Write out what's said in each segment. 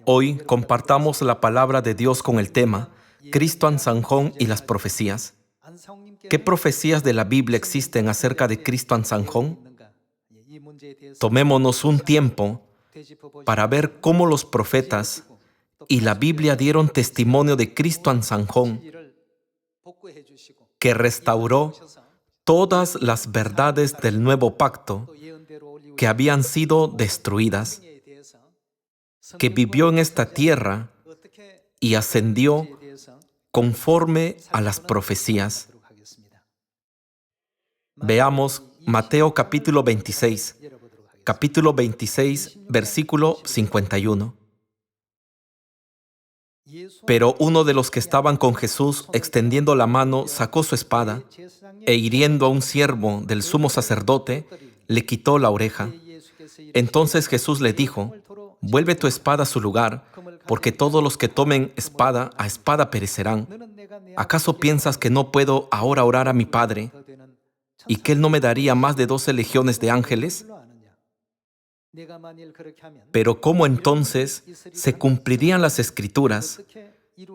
Hoy compartamos la palabra de Dios con el tema Cristo Ansanjón y las profecías. ¿Qué profecías de la Biblia existen acerca de Cristo Ansanjón? Tomémonos un tiempo para ver cómo los profetas y la Biblia dieron testimonio de Cristo Ansanjón, que restauró todas las verdades del nuevo pacto que habían sido destruidas, que vivió en esta tierra y ascendió conforme a las profecías. Veamos Mateo capítulo 26, versículo 51. Pero uno de los que estaban con Jesús, extendiendo la mano, sacó su espada e hiriendo a un siervo del sumo sacerdote, le quitó la oreja. Entonces Jesús le dijo: «Vuelve tu espada a su lugar, porque todos los que tomen espada a espada perecerán. ¿Acaso piensas que no puedo ahora orar a mi Padre, y que Él no me daría más de 12 legiones de ángeles?» Pero ¿cómo entonces se cumplirían las Escrituras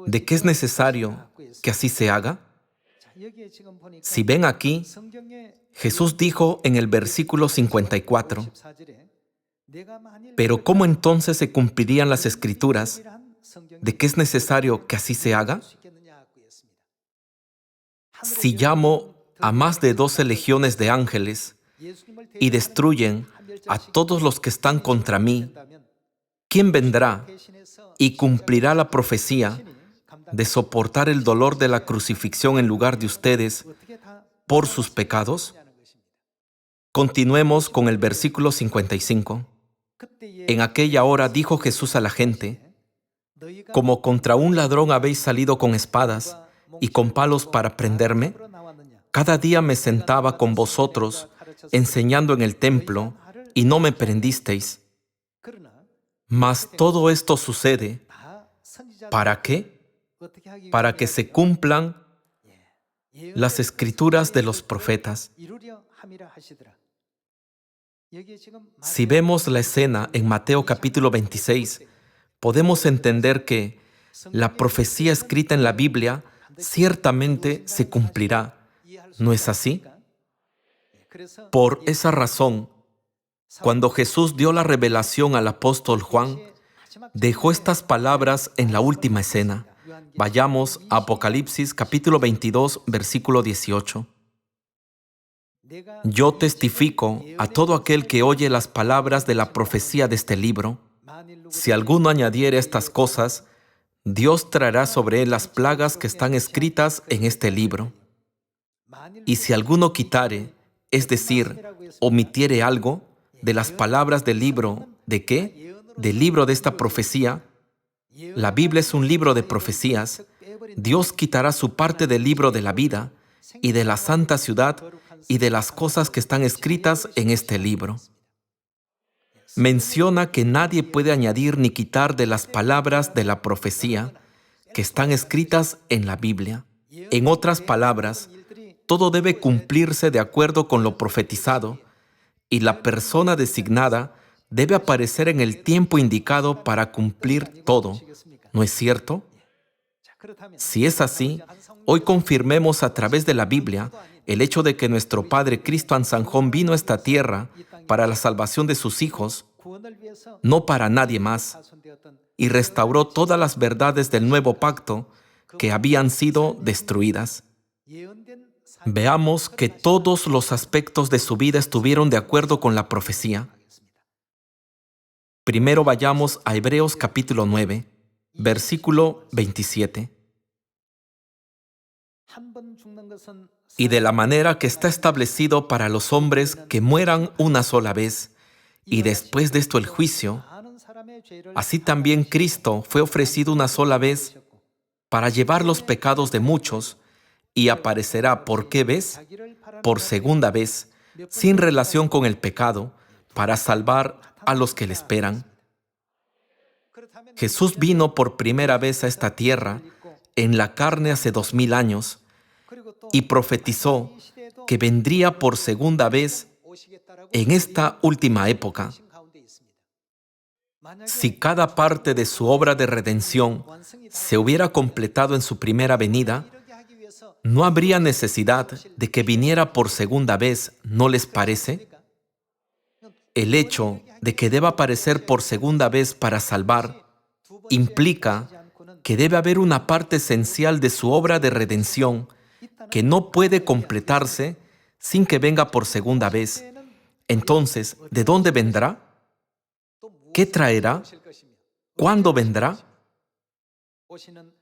de que es necesario que así se haga? Si ven aquí, Jesús dijo en el versículo 54, «Pero ¿cómo entonces se cumplirían las Escrituras de que es necesario que así se haga? Si llamo a más de 12 legiones de ángeles y destruyen a todos los que están contra mí, ¿quién vendrá y cumplirá la profecía de soportar el dolor de la crucifixión en lugar de ustedes por sus pecados?» Continuemos con el versículo 55. En aquella hora dijo Jesús a la gente: «¿Como contra un ladrón habéis salido con espadas y con palos para prenderme? Cada día me sentaba con vosotros enseñando en el templo y no me prendisteis. Mas todo esto sucede, ¿para qué? Para que se cumplan las escrituras de los profetas». Si vemos la escena en Mateo capítulo 26, podemos entender que la profecía escrita en la Biblia ciertamente se cumplirá. ¿No es así? Por esa razón, cuando Jesús dio la revelación al apóstol Juan, dejó estas palabras en la última escena. Vayamos a Apocalipsis capítulo 22, versículo 18. «Yo testifico a todo aquel que oye las palabras de la profecía de este libro. Si alguno añadiere estas cosas, Dios traerá sobre él las plagas que están escritas en este libro. Y si alguno quitare, es decir, omitiere algo de las palabras del libro, ¿de qué? Del libro de esta profecía». La Biblia es un libro de profecías. Dios quitará su parte del libro de la vida y de la santa ciudad y de las cosas que están escritas en este libro. Menciona que nadie puede añadir ni quitar de las palabras de la profecía que están escritas en la Biblia. En otras palabras, todo debe cumplirse de acuerdo con lo profetizado, y la persona designada debe aparecer en el tiempo indicado para cumplir todo. ¿No es cierto? Si es así, hoy confirmemos a través de la Biblia el hecho de que nuestro Padre Cristo Ansanjón vino a esta tierra para la salvación de sus hijos, no para nadie más, y restauró todas las verdades del nuevo pacto que habían sido destruidas. Veamos que todos los aspectos de su vida estuvieron de acuerdo con la profecía. Primero vayamos a Hebreos capítulo 9, versículo 27. «Y de la manera que está establecido para los hombres que mueran una sola vez, y después de esto el juicio, así también Cristo fue ofrecido una sola vez para llevar los pecados de muchos, y aparecerá, ¿por qué vez? Por segunda vez, sin relación con el pecado, para salvar a los que le esperan». Jesús vino por primera vez a esta tierra en la carne hace 2000 años y profetizó que vendría por segunda vez en esta última época. Si cada parte de su obra de redención se hubiera completado en su primera venida, no habría necesidad de que viniera por segunda vez, ¿no les parece? El hecho de que deba aparecer por segunda vez para salvar implica que debe haber una parte esencial de su obra de redención que no puede completarse sin que venga por segunda vez. Entonces, ¿de dónde vendrá? ¿Qué traerá? ¿Cuándo vendrá?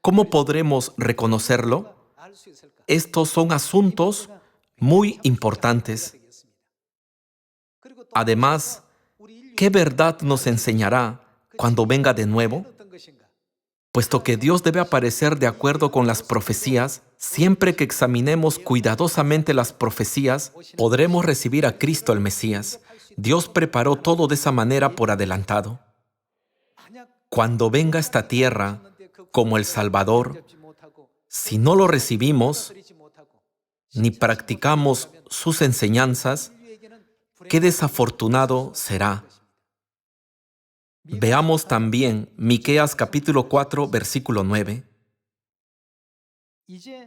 ¿Cómo podremos reconocerlo? Estos son asuntos muy importantes. Además, ¿qué verdad nos enseñará cuando venga de nuevo? Puesto que Dios debe aparecer de acuerdo con las profecías, siempre que examinemos cuidadosamente las profecías, podremos recibir a Cristo el Mesías. Dios preparó todo de esa manera por adelantado. Cuando venga a esta tierra como el Salvador, si no lo recibimos ni practicamos sus enseñanzas, qué desafortunado será. Veamos también Miqueas capítulo 4, versículo 9.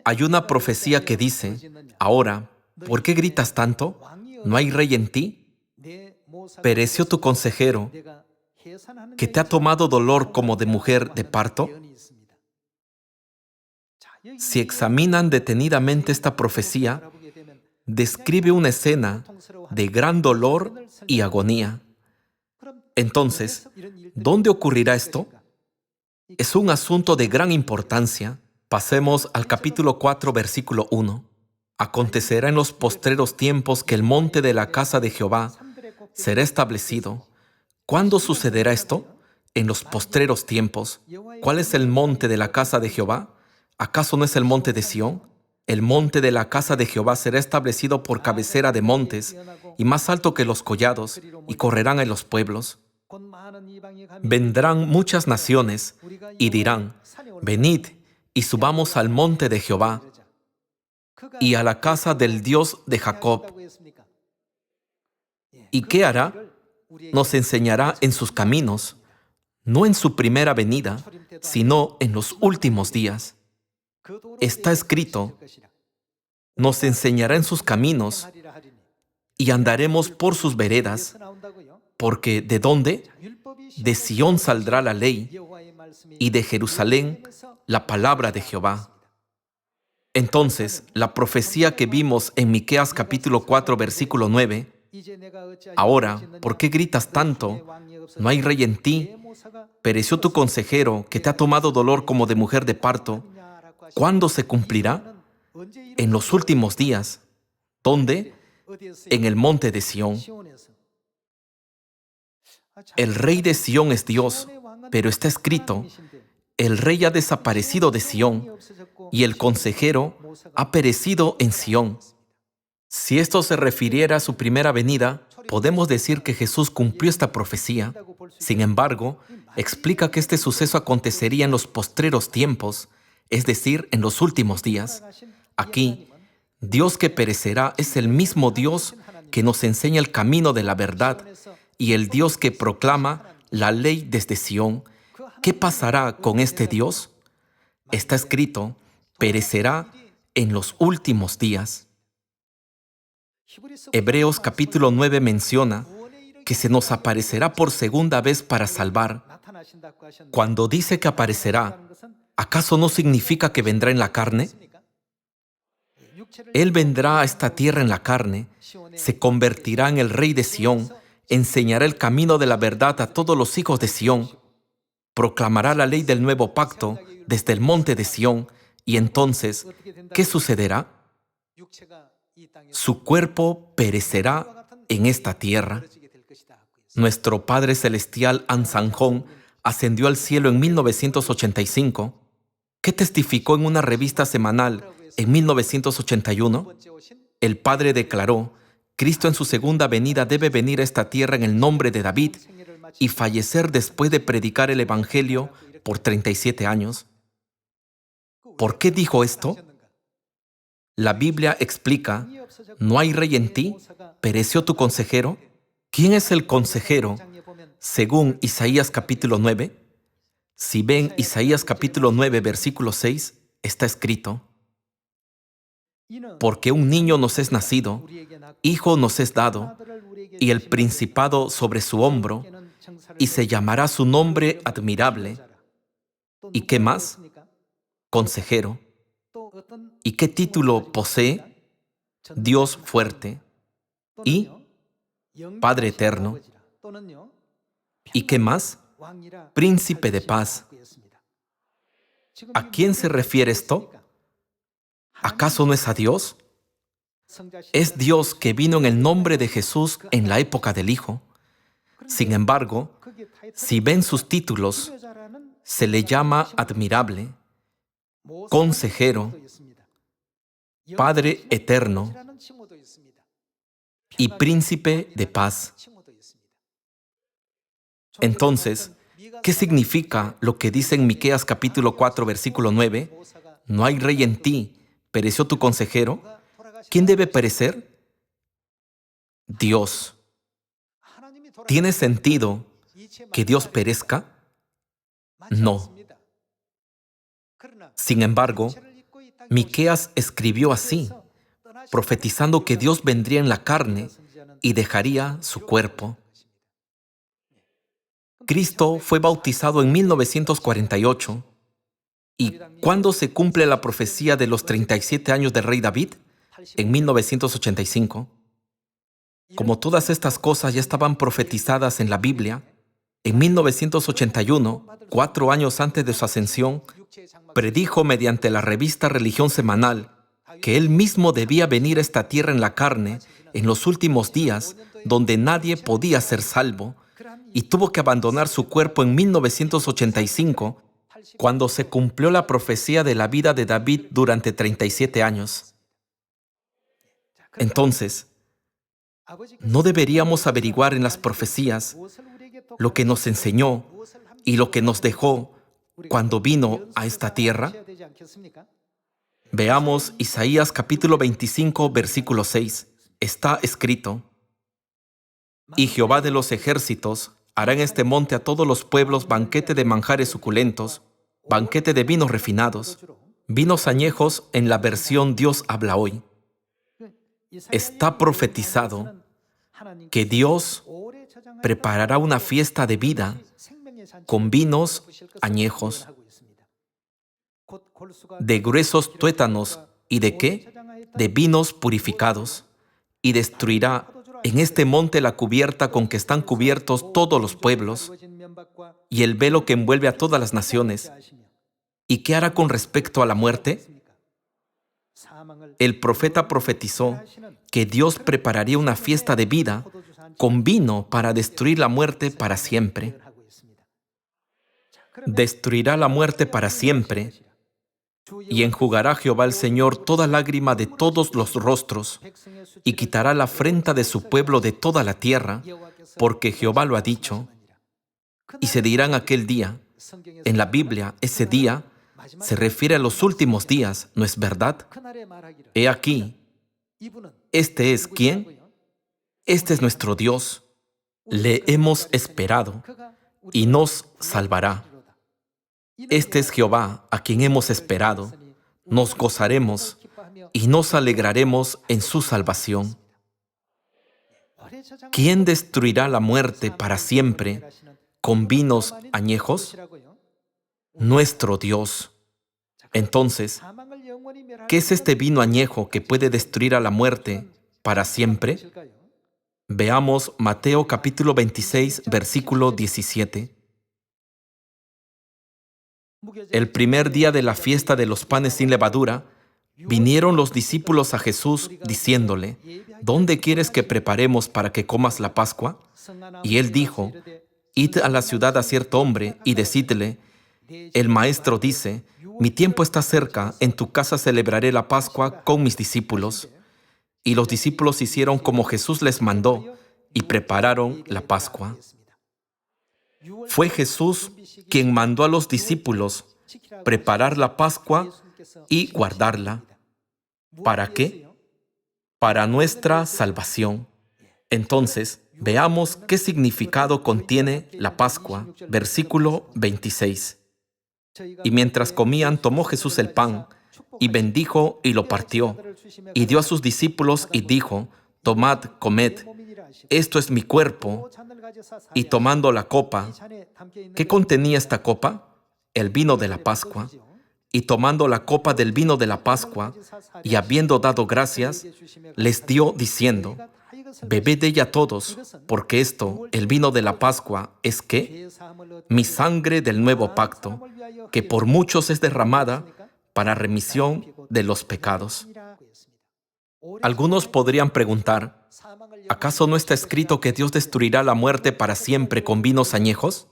Hay una profecía que dice: ahora, ¿por qué gritas tanto? ¿No hay rey en ti? ¿Pereció tu consejero, que te ha tomado dolor como de mujer de parto? Si examinan detenidamente esta profecía, describe una escena de gran dolor y agonía. Entonces, ¿dónde ocurrirá esto? Es un asunto de gran importancia. Pasemos al capítulo 4, versículo 1. Acontecerá en los postreros tiempos que el monte de la casa de Jehová será establecido. ¿Cuándo sucederá esto? En los postreros tiempos. ¿Cuál es el monte de la casa de Jehová? ¿Acaso no es el monte de Sión? El monte de la casa de Jehová será establecido por cabecera de montes y más alto que los collados, y correrán en los pueblos. Vendrán muchas naciones y dirán: venid y subamos al monte de Jehová y a la casa del Dios de Jacob. ¿Y qué hará? Nos enseñará en sus caminos, no en su primera venida, sino en los últimos días. Está escrito: nos enseñará en sus caminos y andaremos por sus veredas, porque ¿de dónde? De Sión saldrá la ley y de Jerusalén la palabra de Jehová. Entonces, la profecía que vimos en Miqueas capítulo 4, versículo 9, ahora, ¿por qué gritas tanto? ¿No hay rey en ti? ¿Pereció tu consejero, que te ha tomado dolor como de mujer de parto? ¿Cuándo se cumplirá? En los últimos días. ¿Dónde? En el monte de Sión. El rey de Sión es Dios, pero está escrito: el rey ha desaparecido de Sión y el consejero ha perecido en Sión. Si esto se refiriera a su primera venida, podemos decir que Jesús cumplió esta profecía. Sin embargo, explica que este suceso acontecería en los postreros tiempos, es decir, en los últimos días. Aquí, Dios que perecerá es el mismo Dios que nos enseña el camino de la verdad y el Dios que proclama la ley desde Sión. ¿Qué pasará con este Dios? Está escrito: perecerá en los últimos días. Hebreos capítulo 9 menciona que se nos aparecerá por segunda vez para salvar. Cuando dice que aparecerá, ¿acaso no significa que vendrá en la carne? Él vendrá a esta tierra en la carne, se convertirá en el rey de Sión, enseñará el camino de la verdad a todos los hijos de Sión, proclamará la ley del nuevo pacto desde el monte de Sión, y entonces, ¿qué sucederá? Su cuerpo perecerá en esta tierra. Nuestro Padre Celestial Ansanjón ascendió al cielo en 1985. ¿Qué testificó en una revista semanal en 1981? El Padre declaró: Cristo en su segunda venida debe venir a esta tierra en el nombre de David y fallecer después de predicar el Evangelio por 37 años. ¿Por qué dijo esto? La Biblia explica: ¿no hay rey en ti? ¿Pereció tu consejero? ¿Quién es el consejero según Isaías capítulo 9, si ven Isaías capítulo 9, versículo 6, está escrito: porque un niño nos es nacido, hijo nos es dado, y el principado sobre su hombro, y se llamará su nombre admirable. ¿Y qué más? Consejero. ¿Y qué título posee? Dios fuerte y Padre eterno. ¿Y qué más? Príncipe de paz. ¿A quién se refiere esto? ¿Acaso no es a Dios? Es Dios que vino en el nombre de Jesús en la época del Hijo. Sin embargo, si ven sus títulos, se le llama admirable, consejero, Padre eterno y príncipe de paz. Entonces, ¿qué significa lo que dice en Miqueas capítulo 4, versículo 9? No hay rey en ti, ¿pereció tu consejero? ¿Quién debe perecer? Dios. ¿Tiene sentido que Dios perezca? No. Sin embargo, Miqueas escribió así, profetizando que Dios vendría en la carne y dejaría su cuerpo. Cristo fue bautizado en 1948. ¿Y cuándo se cumple la profecía de los 37 años del rey David? En 1985. Como todas estas cosas ya estaban profetizadas en la Biblia, en 1981, 4 años antes de su ascensión, predijo mediante la revista Religión Semanal que él mismo debía venir a esta tierra en la carne en los últimos días, donde nadie podía ser salvo, y tuvo que abandonar su cuerpo en 1985, cuando se cumplió la profecía de la vida de David durante 37 años. Entonces, ¿no deberíamos averiguar en las profecías lo que nos enseñó y lo que nos dejó cuando vino a esta tierra? Veamos Isaías capítulo 25, versículo 6. Está escrito: y Jehová de los ejércitos hará en este monte a todos los pueblos banquete de manjares suculentos, banquete de vinos refinados, vinos añejos en la versión Dios habla hoy. Está profetizado que Dios preparará una fiesta de vida con vinos añejos, de gruesos tuétanos y ¿de qué? De vinos purificados, y destruirá en este monte la cubierta con que están cubiertos todos los pueblos, y el velo que envuelve a todas las naciones. ¿Y qué hará con respecto a la muerte? El profeta profetizó que Dios prepararía una fiesta de vida con vino para destruir la muerte para siempre. Destruirá la muerte para siempre, y enjugará Jehová el Señor toda lágrima de todos los rostros, y quitará la afrenta de su pueblo de toda la tierra, porque Jehová lo ha dicho. Y se dirán aquel día. En la Biblia, ese día se refiere a los últimos días, ¿no es verdad? He aquí, ¿este es quién? Este es nuestro Dios. Le hemos esperado y nos salvará. Este es Jehová, a quien hemos esperado. Nos gozaremos y nos alegraremos en su salvación. ¿Quién destruirá la muerte para siempre con vinos añejos? Nuestro Dios. Entonces, ¿qué es este vino añejo que puede destruir a la muerte para siempre? Veamos Mateo capítulo 26, versículo 17. El primer día de la fiesta de los panes sin levadura, vinieron los discípulos a Jesús diciéndole: ¿dónde quieres que preparemos para que comas la Pascua? Y él dijo: id a la ciudad a cierto hombre y decidle: el maestro dice, mi tiempo está cerca, en tu casa celebraré la Pascua con mis discípulos. Y los discípulos hicieron como Jesús les mandó y prepararon la Pascua. Fue Jesús quien mandó a los discípulos preparar la Pascua y guardarla. ¿Para qué? Para nuestra salvación. Entonces, Veamos qué significado contiene la Pascua, versículo 26. Y mientras comían, tomó Jesús el pan, y bendijo y lo partió, y dio a sus discípulos y dijo: Tomad, comed, esto es mi cuerpo. Y tomando la copa, ¿qué contenía esta copa? El vino de la Pascua. Y tomando la copa del vino de la Pascua, y habiendo dado gracias, les dio diciendo: Bebed de ella todos, porque esto, el vino de la Pascua, es ¿qué? Mi sangre del nuevo pacto, que por muchos es derramada para remisión de los pecados. Algunos podrían preguntar: ¿acaso no está escrito que Dios destruirá la muerte para siempre con vinos añejos?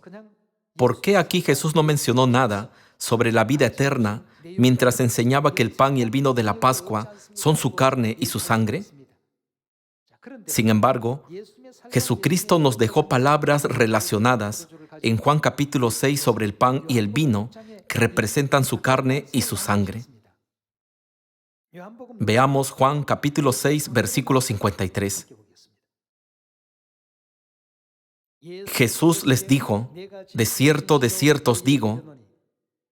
¿Por qué aquí Jesús no mencionó nada sobre la vida eterna mientras enseñaba que el pan y el vino de la Pascua son su carne y su sangre? Sin embargo, Jesucristo nos dejó palabras relacionadas en Juan capítulo 6 sobre el pan y el vino que representan su carne y su sangre. Veamos Juan capítulo 6, versículo 53. Jesús les dijo: de cierto os digo,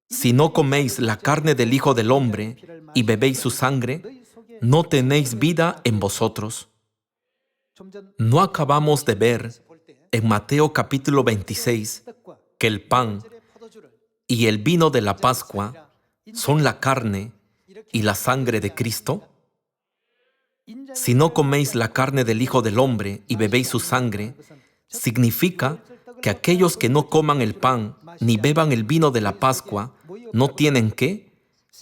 si no coméis la carne del Hijo del Hombre y bebéis su sangre, no tenéis vida en vosotros. No acabamos de ver en Mateo capítulo 26 que el pan y el vino de la Pascua son la carne y la sangre de Cristo. Si no coméis la carne del Hijo del Hombre y bebéis su sangre, significa que aquellos que no coman el pan ni beban el vino de la Pascua no tienen ¿qué?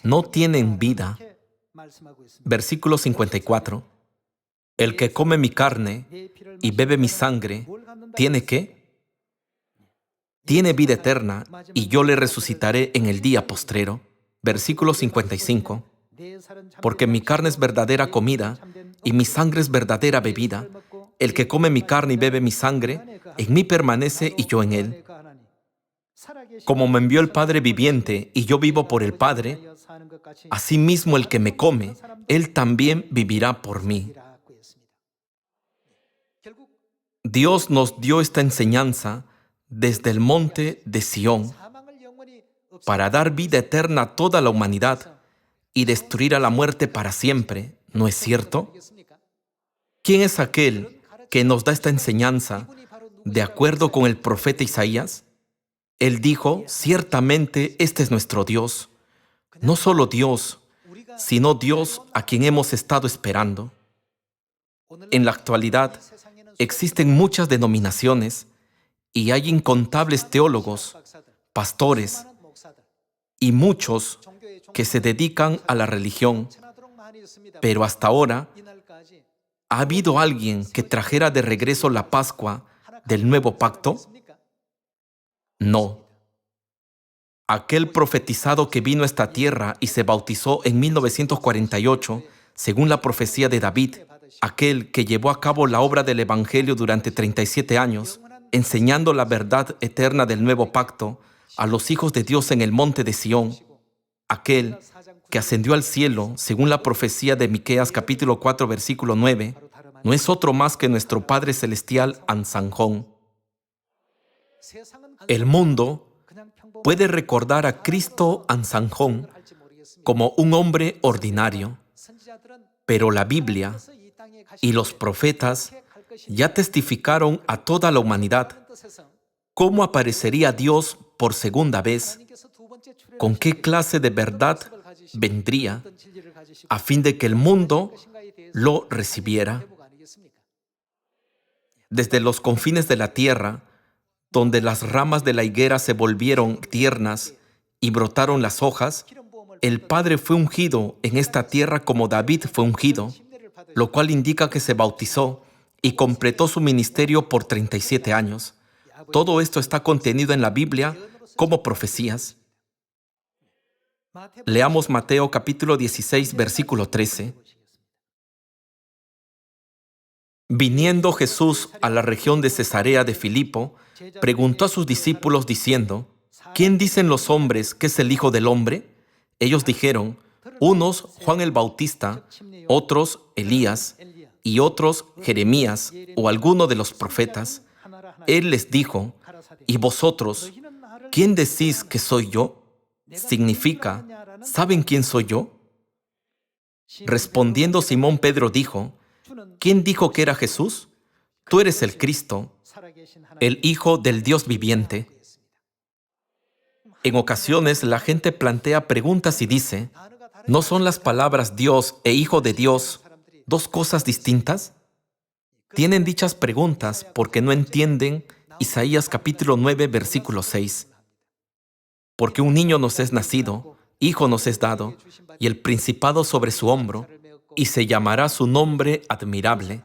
No tienen vida. Versículo 54. El que come mi carne y bebe mi sangre, ¿tiene qué? Tiene vida eterna, y yo le resucitaré en el día postrero. Versículo 55. Porque mi carne es verdadera comida, y mi sangre es verdadera bebida. El que come mi carne y bebe mi sangre, en mí permanece y yo en él. Como me envió el Padre viviente, y yo vivo por el Padre, asimismo el que me come, él también vivirá por mí. Dios nos dio esta enseñanza desde el monte de Sión para dar vida eterna a toda la humanidad y destruir a la muerte para siempre, ¿no es cierto? ¿Quién es aquel que nos da esta enseñanza de acuerdo con el profeta Isaías? Él dijo: ciertamente este es nuestro Dios. No solo Dios, sino Dios a quien hemos estado esperando. En la actualidad, existen muchas denominaciones y hay incontables teólogos, pastores y muchos que se dedican a la religión. Pero hasta ahora, ¿ha habido alguien que trajera de regreso la Pascua del nuevo pacto? No. Aquel profetizado que vino a esta tierra y se bautizó en 1948, según la profecía de David, aquel que llevó a cabo la obra del Evangelio durante 37 años, enseñando la verdad eterna del nuevo pacto a los hijos de Dios en el monte de Sión, aquel que ascendió al cielo, según la profecía de Miqueas capítulo 4, versículo 9, no es otro más que nuestro Padre Celestial Ansanjón. El mundo puede recordar a Cristo Ansanjón como un hombre ordinario, pero la Biblia y los profetas ya testificaron a toda la humanidad cómo aparecería Dios por segunda vez, con qué clase de verdad vendría, a fin de que el mundo lo recibiera. Desde los confines de la tierra, donde las ramas de la higuera se volvieron tiernas y brotaron las hojas, el Padre fue ungido en esta tierra como David fue ungido, lo cual indica que se bautizó y completó su ministerio por 37 años. Todo esto está contenido en la Biblia como profecías. Leamos Mateo capítulo 16, versículo 13. Viniendo Jesús a la región de Cesarea de Filipo, preguntó a sus discípulos diciendo: ¿quién dicen los hombres que es el Hijo del Hombre? Ellos dijeron: unos Juan el Bautista, otros Elías, y otros Jeremías o alguno de los profetas. Él les dijo: ¿y vosotros, quién decís que soy yo? Significa: ¿saben quién soy yo? Respondiendo Simón Pedro dijo: ¿quién dijo que era Jesús? Tú eres el Cristo, el Hijo del Dios viviente. En ocasiones la gente plantea preguntas y dice: ¿no son las palabras Dios e Hijo de Dios dos cosas distintas? Tienen dichas preguntas porque no entienden Isaías capítulo 9, versículo 6. Porque un niño nos es nacido, hijo nos es dado, y el principado sobre su hombro, y se llamará su nombre admirable,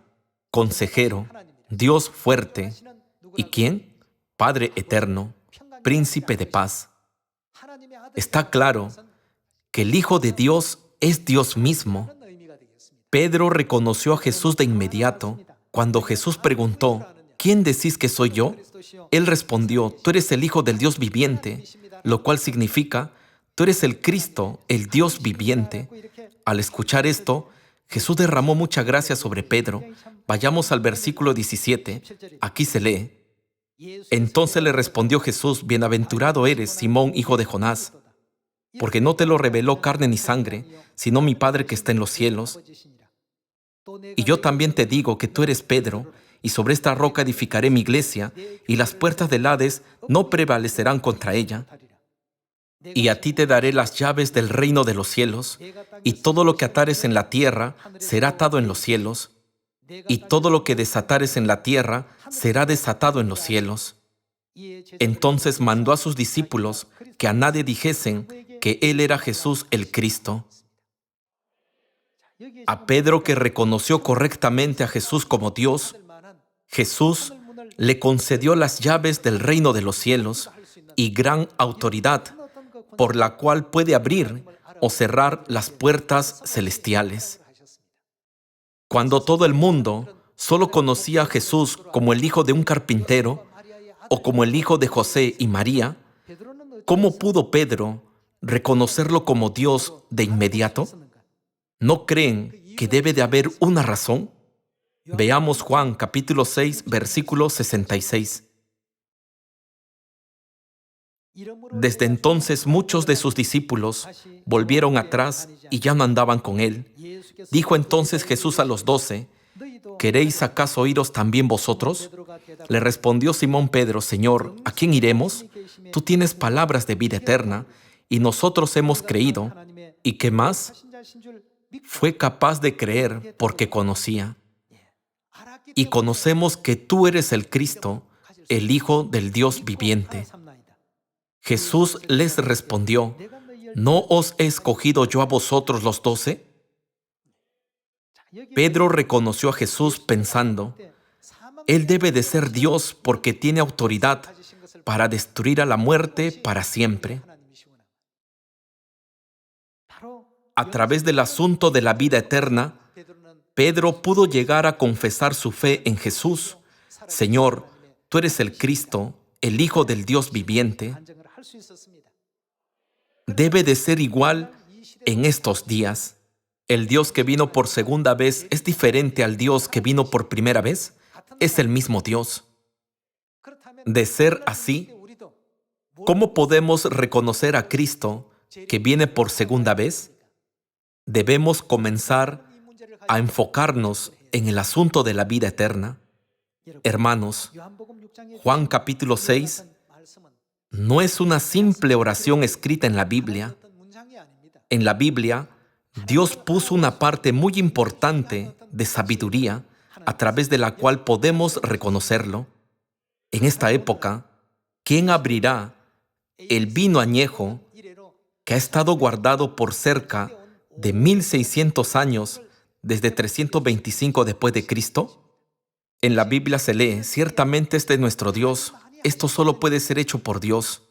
consejero, Dios fuerte. ¿Y quién? Padre eterno, príncipe de paz. Está claro que el Hijo de Dios es Dios mismo. Pedro reconoció a Jesús de inmediato. Cuando Jesús preguntó: ¿quién decís que soy yo? Él respondió: tú eres el Hijo del Dios viviente, lo cual significa: tú eres el Cristo, el Dios viviente. Al escuchar esto, Jesús derramó mucha gracia sobre Pedro. Vayamos al versículo 17. Aquí se lee: entonces le respondió Jesús: bienaventurado eres, Simón, hijo de Jonás, porque no te lo reveló carne ni sangre, sino mi Padre que está en los cielos. Y yo también te digo que tú eres Pedro, y sobre esta roca edificaré mi iglesia, y las puertas del Hades no prevalecerán contra ella. Y a ti te daré las llaves del reino de los cielos, y todo lo que atares en la tierra será atado en los cielos, y todo lo que desatares en la tierra será desatado en los cielos. Entonces mandó a sus discípulos que a nadie dijesen que él era Jesús el Cristo. A Pedro, que reconoció correctamente a Jesús como Dios, Jesús le concedió las llaves del reino de los cielos y gran autoridad, por la cual puede abrir o cerrar las puertas celestiales. Cuando todo el mundo solo conocía a Jesús como el hijo de un carpintero o como el hijo de José y María, ¿cómo pudo Pedro reconocerlo como Dios de inmediato? ¿No creen que debe de haber una razón? Veamos Juan capítulo 6, versículo 66. Desde entonces muchos de sus discípulos volvieron atrás y ya no andaban con él. Dijo entonces Jesús a los 12: ¿queréis acaso iros también vosotros? Le respondió Simón Pedro: Señor, ¿a quién iremos? Tú tienes palabras de vida eterna, y nosotros hemos creído. ¿Y qué más? Fue capaz de creer porque conocía. Y conocemos que tú eres el Cristo, el Hijo del Dios viviente. Jesús les respondió: ¿no os he escogido yo a vosotros los 12? Pedro reconoció a Jesús pensando: Él debe de ser Dios porque tiene autoridad para destruir a la muerte para siempre. A través del asunto de la vida eterna, Pedro pudo llegar a confesar su fe en Jesús. Señor, tú eres el Cristo, el Hijo del Dios viviente. Debe de ser igual en estos días. ¿El Dios que vino por segunda vez es diferente al Dios que vino por primera vez? Es el mismo Dios. De ser así, ¿cómo podemos reconocer a Cristo que viene por segunda vez? Debemos comenzar a enfocarnos en el asunto de la vida eterna. Hermanos, Juan capítulo 6 no es una simple oración escrita en la Biblia. En la Biblia, Dios puso una parte muy importante de sabiduría a través de la cual podemos reconocerlo. En esta época, ¿quién abrirá el vino añejo que ha estado guardado por cerca de 1600 años desde 325 después de Cristo? En la Biblia se lee: ciertamente este es nuestro Dios. Esto solo puede ser hecho por Dios.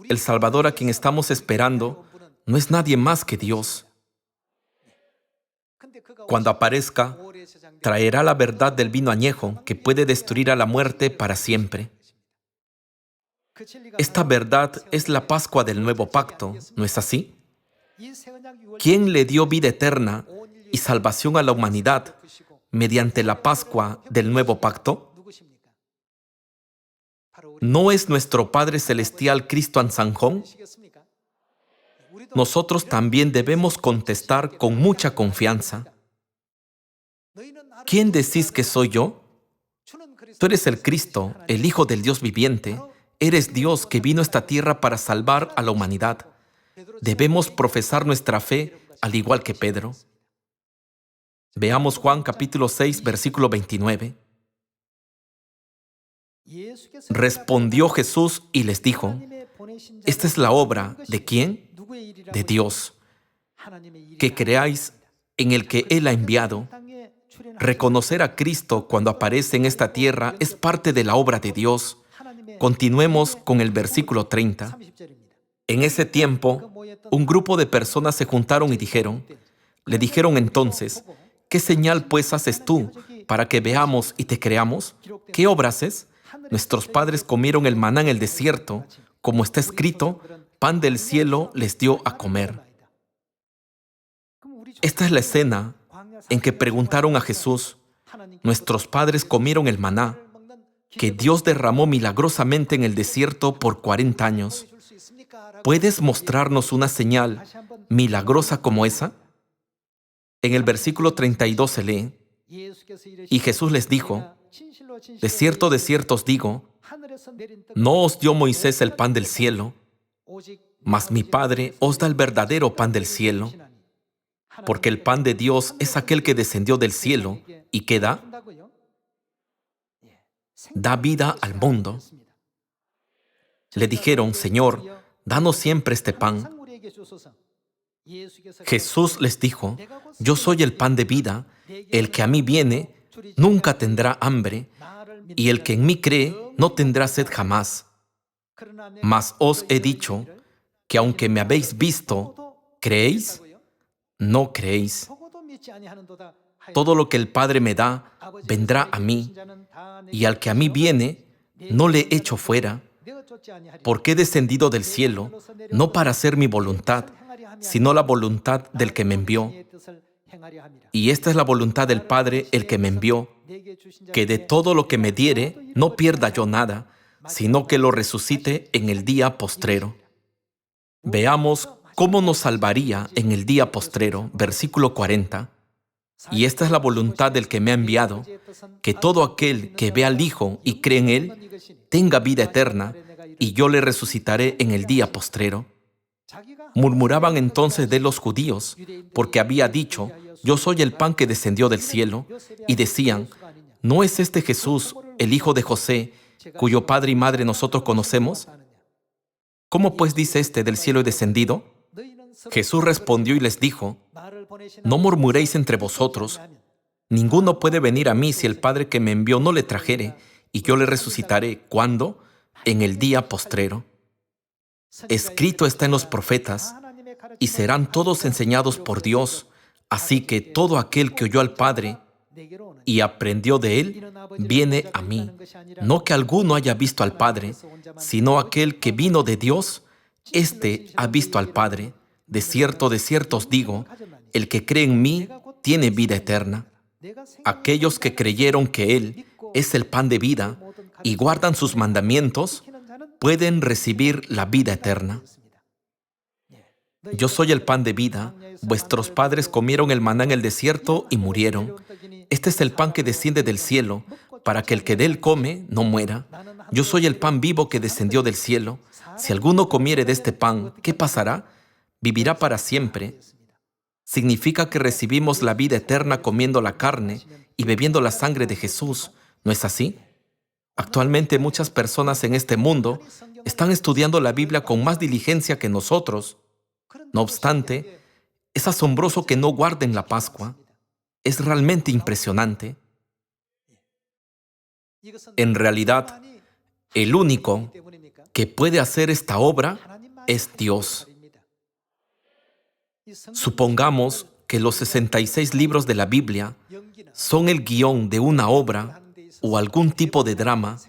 El Salvador a quien estamos esperando no es nadie más que Dios. Cuando aparezca, traerá la verdad del vino añejo que puede destruir a la muerte para siempre. Esta verdad es la Pascua del Nuevo Pacto, ¿no es así? ¿Quién le dio vida eterna y salvación a la humanidad mediante la Pascua del nuevo pacto? ¿No es nuestro Padre Celestial Cristo Ansanjón? Nosotros también debemos contestar con mucha confianza. ¿Quién decís que soy yo? Tú eres el Cristo, el Hijo del Dios viviente. Eres Dios que vino a esta tierra para salvar a la humanidad. Debemos profesar nuestra fe al igual que Pedro. Veamos Juan capítulo 6, versículo 29. Respondió Jesús y les dijo: esta es la obra ¿de quién? De Dios, que creáis en el que Él ha enviado. Reconocer a Cristo cuando aparece en esta tierra es parte de la obra de Dios. Continuemos con el versículo 30. En ese tiempo, un grupo de personas se juntaron y le dijeron entonces: ¿qué señal pues haces tú para que veamos y te creamos? ¿Qué obra haces? Nuestros padres comieron el maná en el desierto, como está escrito, pan del cielo les dio a comer. Esta es la escena en que preguntaron a Jesús: nuestros padres comieron el maná que Dios derramó milagrosamente en el desierto por 40 años. ¿Puedes mostrarnos una señal milagrosa como esa? En el versículo 32 se lee: y Jesús les dijo: de cierto os digo, no os dio Moisés el pan del cielo, mas mi Padre os da el verdadero pan del cielo, porque el pan de Dios es aquel que descendió del cielo y que da vida al mundo. Le dijeron: Señor, danos siempre este pan. Jesús les dijo: yo soy el pan de vida, el que a mí viene nunca tendrá hambre, y el que en mí cree no tendrá sed jamás. Mas os he dicho que aunque me habéis visto, ¿creéis? No creéis. Todo lo que el Padre me da, vendrá a mí, y al que a mí viene, no le echo fuera, porque he descendido del cielo, no para hacer mi voluntad, sino la voluntad del que me envió. Y esta es la voluntad del Padre, el que me envió, que de todo lo que me diere, no pierda yo nada, sino que lo resucite en el día postrero. Veamos cómo nos salvaría en el día postrero, versículo 40. Y esta es la voluntad del que me ha enviado, que todo aquel que ve al Hijo y cree en Él, tenga vida eterna, y yo le resucitaré en el día postrero. Murmuraban entonces de los judíos, porque había dicho: yo soy el pan que descendió del cielo, y decían: ¿no es este Jesús, el hijo de José, cuyo padre y madre nosotros conocemos? ¿Cómo pues dice este: del cielo he descendido? Jesús respondió y les dijo: no murmuréis entre vosotros. Ninguno puede venir a mí si el Padre que me envió no le trajere, y yo le resucitaré. ¿Cuándo? En el día postrero. Escrito está en los profetas: y serán todos enseñados por Dios. Así que todo aquel que oyó al Padre y aprendió de él, viene a mí. No que alguno haya visto al Padre, sino aquel que vino de Dios, éste ha visto al Padre. De cierto os digo, el que cree en mí tiene vida eterna. Aquellos que creyeron que Él es el pan de vida y guardan sus mandamientos, pueden recibir la vida eterna. Yo soy el pan de vida. Vuestros padres comieron el maná en el desierto y murieron. Este es el pan que desciende del cielo, para que el que de él come no muera. Yo soy el pan vivo que descendió del cielo. Si alguno comiere de este pan, ¿qué pasará? Vivirá para siempre. Significa que recibimos la vida eterna comiendo la carne y bebiendo la sangre de Jesús. ¿No es así? Actualmente muchas personas en este mundo están estudiando la Biblia con más diligencia que nosotros. No obstante, es asombroso que no guarden la Pascua. Es realmente impresionante. En realidad, el único que puede hacer esta obra es Dios. Supongamos que los 66 libros de la Biblia son el guión de una obra o algún tipo de drama.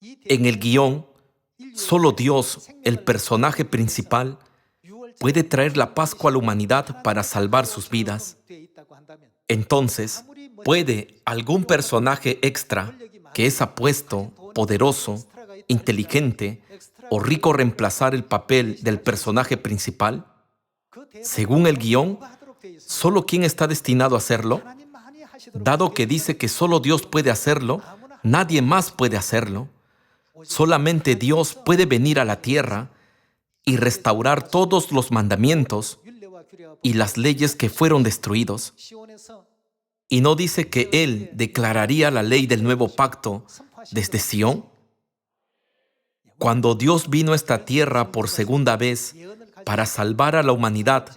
En el guión, solo Dios, el personaje principal, puede traer la Pascua a la humanidad para salvar sus vidas, entonces, ¿puede algún personaje extra que es apuesto, poderoso, inteligente o rico reemplazar el papel del personaje principal? Según el guión, ¿solo quién está destinado a hacerlo? Dado que dice que solo Dios puede hacerlo, nadie más puede hacerlo. Solamente Dios puede venir a la tierra y restaurar todos los mandamientos y las leyes que fueron destruidos. ¿Y no dice que Él declararía la ley del nuevo pacto desde Sión? Cuando Dios vino a esta tierra por segunda vez para salvar a la humanidad,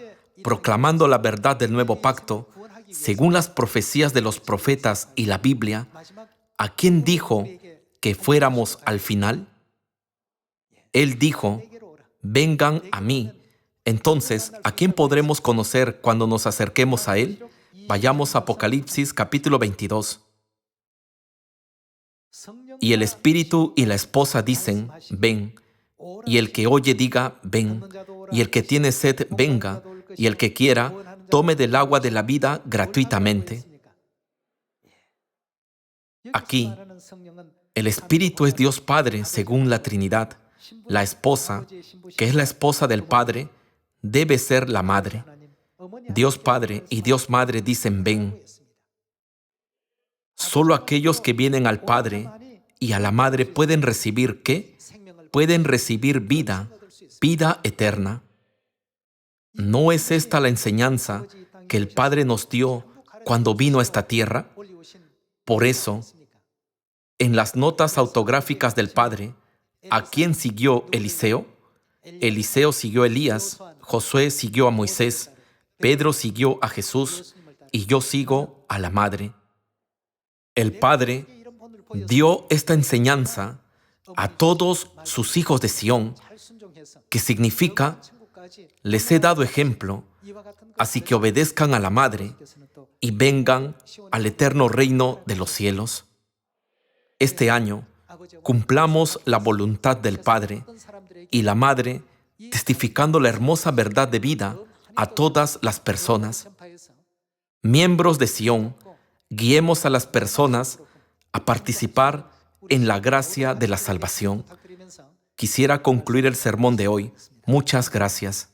proclamando la verdad del nuevo pacto, según las profecías de los profetas y la Biblia, ¿a quién dijo que fuéramos al final? Él dijo: vengan a mí. Entonces, ¿a quién podremos conocer cuando nos acerquemos a Él? Vayamos a Apocalipsis capítulo 22. Y el Espíritu y la esposa dicen: ven. Y el que oye diga: ven. Y el que tiene sed, venga. Y el que quiera, tome del agua de la vida gratuitamente. Aquí, el Espíritu es Dios Padre según la Trinidad. La esposa, que es la esposa del Padre, debe ser la madre. Dios Padre y Dios Madre dicen: ven. Solo aquellos que vienen al Padre y a la Madre pueden recibir ¿qué? Pueden recibir vida, vida eterna. ¿No es esta la enseñanza que el Padre nos dio cuando vino a esta tierra? Por eso, en las notas autográficas del Padre, ¿a quién siguió Eliseo? Eliseo siguió a Elías, Josué siguió a Moisés, Pedro siguió a Jesús y yo sigo a la Madre. El Padre dio esta enseñanza a todos sus hijos de Sión, que significa: les he dado ejemplo, así que obedezcan a la Madre y vengan al eterno reino de los cielos. Este año, cumplamos la voluntad del Padre y la Madre, testificando la hermosa verdad de vida a todas las personas. Miembros de Sión, guiemos a las personas a participar en la gracia de la salvación. Quisiera concluir el sermón de hoy. Muchas gracias.